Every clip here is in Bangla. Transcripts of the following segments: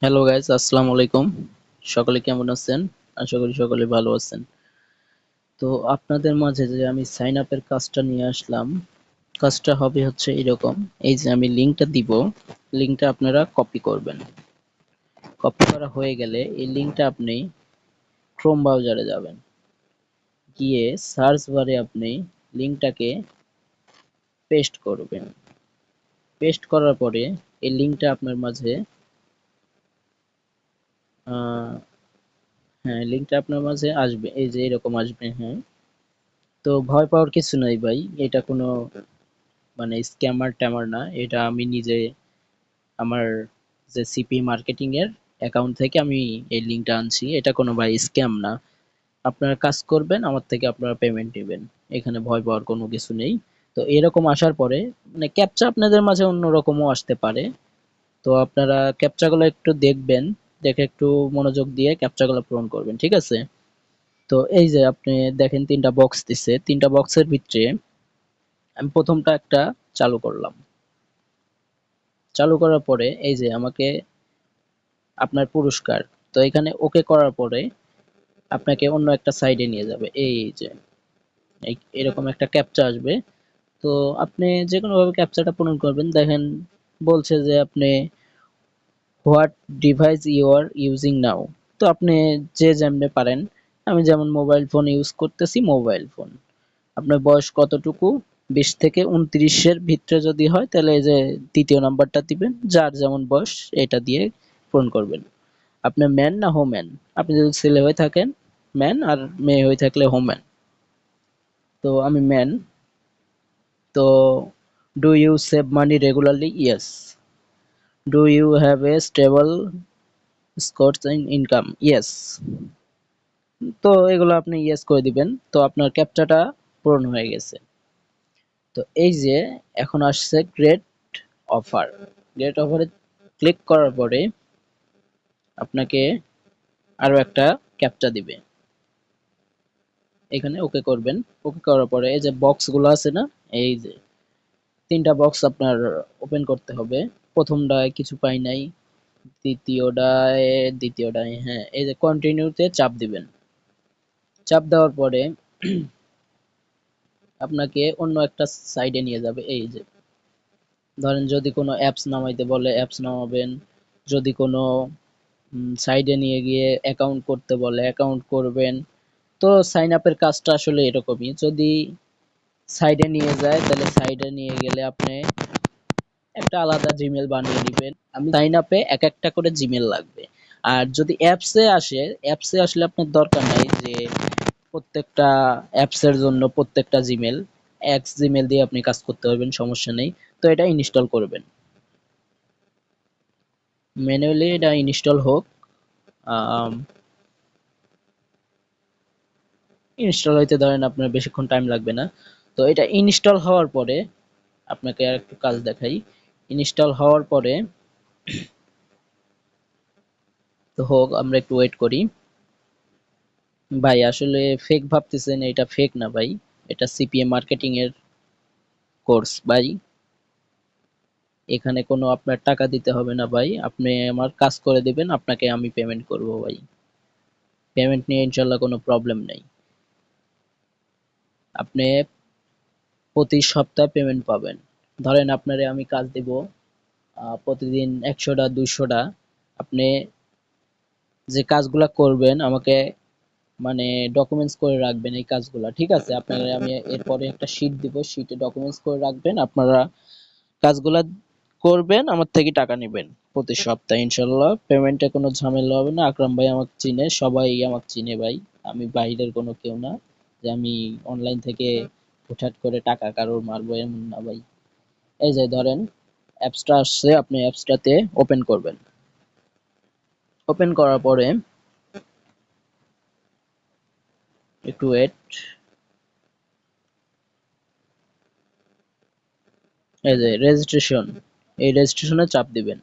হ্যালো গাইস, আসসালামু আলাইকুম। সকলে কেমন আছেন? আশা করি সকলে ভালো আছেন। তো আপনাদের মাঝে যে আমি সাইন আপের কাজটা নিয়ে আসলাম, কাজটা হবে হচ্ছে এরকম। এই যে আমি লিংকটা দিব, লিংকটা আপনারা কপি করবেন। কপি করা হয়ে গেলে এই লিংকটা আপনি ক্রোম ব্রাউজারে যাবেন। গিয়ে সার্চ বারে আপনি লিংকটাকে পেস্ট করবেন। পেস্ট করার পরে এই লিংকটা আপনার মাঝে আহ হ্যাঁ, লিংকটা আপনার মাঝে আসবে। এই যে এরকম আসবে, হ্যাঁ। তো ভয় পাওয়ার কিছু নাই ভাই। এটা কোনো মানে স্ক্যামার ট্যামার না। এটা আমি নিজে আমার যে সিপি মার্কেটিং এর অ্যাকাউন্ট থেকে আমি এই লিঙ্কটা আনছি। এটা কোনো ভাই স্ক্যাম না। আপনারা কাজ করবেন, আমার থেকে আপনারা পেমেন্ট নেবেন। এখানে ভয় পাওয়ার কোনো কিছু নেই। তো এরকম আসার পরে মানে ক্যাপচা আপনাদের মাঝে অন্যরকমও আসতে পারে। তো আপনারা ক্যাপচাগুলো একটু দেখবেন, দেখে একটু মনোযোগ দিয়ে ক্যাপচাগুলো পূরণ করবেন, ঠিক আছে? তো এই যে আপনি দেখেন তিনটা বক্স দিছে, তিনটা বক্সের ভিতরে আমি প্রথমটা একটা চালু করলাম। চালু করার পরে এই যে আমাকে আপনার পুরস্কার, তো এখানে ওকে করার পরে আপনাকে অন্য একটা সাইডে নিয়ে যাবে। এই যে এরকম একটা ক্যাপচা আসবে। তো আপনি যে কোনো ভাবে ক্যাপচাটা পূরণ করবেন। দেখেন বলছে যে আপনি what device you are using now. তো আপনি যে যেমনে পারেন, আমি যেমন মোবাইল ফোন ইউজ করতেছি, মোবাইল ফোন। আপনার বয়স কতটুকু? 20 থেকে 29-এর ভিতরে যদি হয় তাহলে এই যে দ্বিতীয় নাম্বারটা দিবেন, যার যেমন বয়স এটা দিয়ে পূরণ করবেন। আপনি ম্যান না হোম্যান? আপনি যদি ছেলে হয়ে থাকেন ম্যান, আর মেয়ে হয়ে থাকলে হোম্যান। তো আমি ম্যান। তো do you save money regularly? Yes. Do you have a stable source in income? Yes. তো এগুলো আপনি ইয়েস করে দিবেন। তো আপনার ক্যাপচাটা পূরণ হয়ে গেছে। তো এই যে এখন আসছে গ্রেট অফার। গ্রেট অফারে ক্লিক করার পরে আপনাকে আরো একটা ক্যাপচা দিবে। এখানে ওকে করবেন। ওকে করার পরে এই যে বক্স গুলো আছে না, এই যে তিনটা বক্স আপনার ওপেন করতে হবে। প্রথমটায় কিছু পাই নাই, দ্বিতীয়টায় হ্যাঁ, এই যে কন্টিনিউতে চাপ দিবেন। চাপ দেওয়ার পরে আপনাকে অন্য একটা সাইডে নিয়ে যাবে। এই যে ধরেন যদি কোনো অ্যাপস নামাইতে বলে অ্যাপস নামাবেন, যদি কোনো সাইডে নিয়ে গিয়ে অ্যাকাউন্ট করতে বলে অ্যাকাউন্ট করবেন। তো সাইন আপের কাজটা আসলে এরকমই। যদি সাইডে নিয়ে যায় তাহলে সাইডে নিয়ে গেলে আপনি একটা আলাদা জিমেল বানিয়ে নিবেন। আমি সাইন আপে এক একটা করে জিমেল লাগবে। আর যদি অ্যাপসে আসে, অ্যাপসে আসলে আপনার দরকার নাই যে প্রত্যেকটা অ্যাপসের জন্য প্রত্যেকটা জিমেল, এক জিমেল দিয়ে আপনি কাজ করতে পারবেন, সমস্যা নেই। তো এটা ইনস্টল করবেন ম্যানুয়ালি। এটা ইনস্টল হোক। ইনস্টল হইতে ধরেন আপনার বেশিক্ষণ টাইম লাগবে না। তো এটা ইনস্টল হওয়ার পরে আপনাকে আর একটু কাজ দেখাই। ইনস্টল হওয়ার পরে তো হোক, আমরা একটু ওয়েট করি। ভাই আসলে ফেক ভাবতেছেন, এটা ফেক না ভাই। এটা সিপিএ মার্কেটিং এর কোর্স ভাই। এখানে কোনো আপনার টাকা দিতে হবে না ভাই। আপনি আমার কাজ করে দিবেন, আপনাকে আমি পেমেন্ট করব ভাই। পেমেন্ট নিয়ে ইনশাল্লাহ কোনো প্রবলেম নেই। আপনি প্রতি সপ্তাহে পেমেন্ট পাবেন। ধরেন আপনারে আমি কাজ দিব প্রতিদিন 100টা 200টা। আপনি যে কাজগুলা করবেন আমাকে মানে ডকুমেন্টস করে রাখবেন এই কাজগুলা, ঠিক আছে? আপনারা আমি এরপরে একটা শীট দিব, শীটে ডকুমেন্টস করে রাখবেন। আপনারা কাজগুলা করবেন, আমার থেকে টাকা নেবেন প্রতি সপ্তাহে। ইনশাল্লাহ পেমেন্টে কোনো ঝামেলা হবে না। আকরাম ভাই আমাকে চিনে, সবাই আমাকে চিনে ভাই। আমি বাইরের কোনো কেউ না যে আমি অনলাইন থেকে হুটহাট করে টাকা কারোর মারবো, এমন না ভাই। এই যে ধরেন অ্যাপসটা আসছে, আপনি অ্যাপসটাতে ওপেন করবেন। ওপেন করার পরে একটু ওয়েট। এই যে রেজিস্ট্রেশন, এই রেজিস্ট্রেশনে চাপ দিবেন।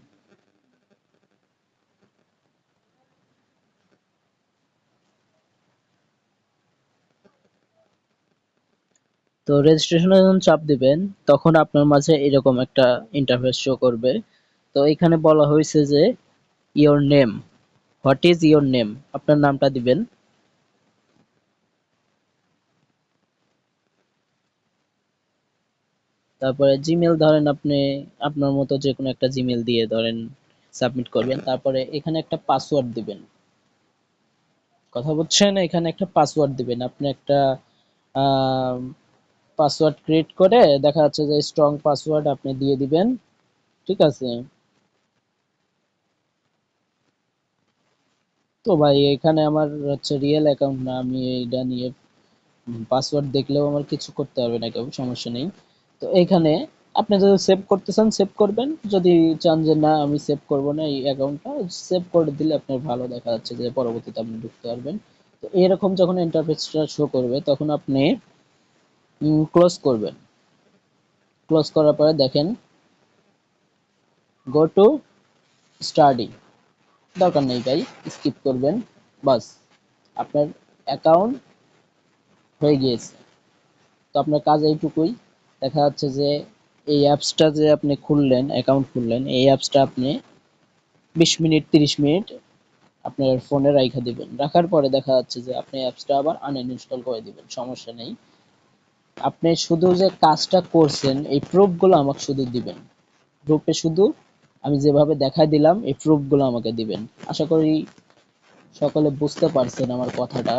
তো রেজিস্ট্রেশনে যখন চাপ দিবেন তখন আপনার মাঝে এরকম একটা ইন্টারফেস শো করবে। তো এখানে বলা হয়েছে যে your name, what is your name, আপনার নামটা দিবেন। তারপরে জিমেল ধরেন আপনি আপনার মতো যে কোনো একটা জিমেল দিয়ে ধরেন সাবমিট করবেন। তারপরে এখানে একটা পাসওয়ার্ড দিবেন, কথা বলছেন, এখানে একটা পাসওয়ার্ড দিবেন। আপনি একটা পাসওয়ার্ড ক্রিয়েট করে দেখা যাচ্ছে যে স্ট্রং পাসওয়ার্ড আপনি দিয়ে দিবেন, ঠিক আছে? তো ভাই এখানে আমার হচ্ছে রিয়েল অ্যাকাউন্ট না, আমি এটা নিয়ে পাসওয়ার্ড দেখলেও আমার কিছু করতে পারবে না কেউ, সমস্যা নেই। তো এখানে আপনি যদি সেভ করতে চান সেভ করবেন, যদি চান যে না আমি সেভ করব না এই অ্যাকাউন্টটা, সেভ করে দিলে আপনার ভালো, দেখা যাচ্ছে যে পরবর্তীতে আপনি ঢুকতে পারবেন। তো এরকম যখন ইন্টারফেসটা শো করবে তখন আপনি ক্লোজ করবেন। ক্লোজ করার পরে দেখেন গো টু স্টাডি, দরকার নেই ভাই, স্কিপ করবেন। বাস, আপনার অ্যাকাউন্ট হয়ে গিয়েছে। তো আপনার কাজ এইটুকুই। দেখা যাচ্ছে যে এই অ্যাপসটা যে আপনি খুললেন, অ্যাকাউন্ট খুললেন, এই অ্যাপসটা আপনি 20 মিনিট 30 মিনিট আপনার ফোনে রাইখা দিবেন। রাখার পরে দেখা যাচ্ছে যে আপনি অ্যাপসটা আবার আনইনস্টল করে দিবেন, সমস্যা নেই। আপনি শুধু যে কাজটা করছেন এই প্রুফগুলো আমাকে শুধু দিবেন। প্রুফে শুধু আমি যেভাবে দেখাই দিলাম এই প্রুফগুলো আমাকে দিবেন। আশা করি সকলে বুঝতে পারছেন আমার কথাটা।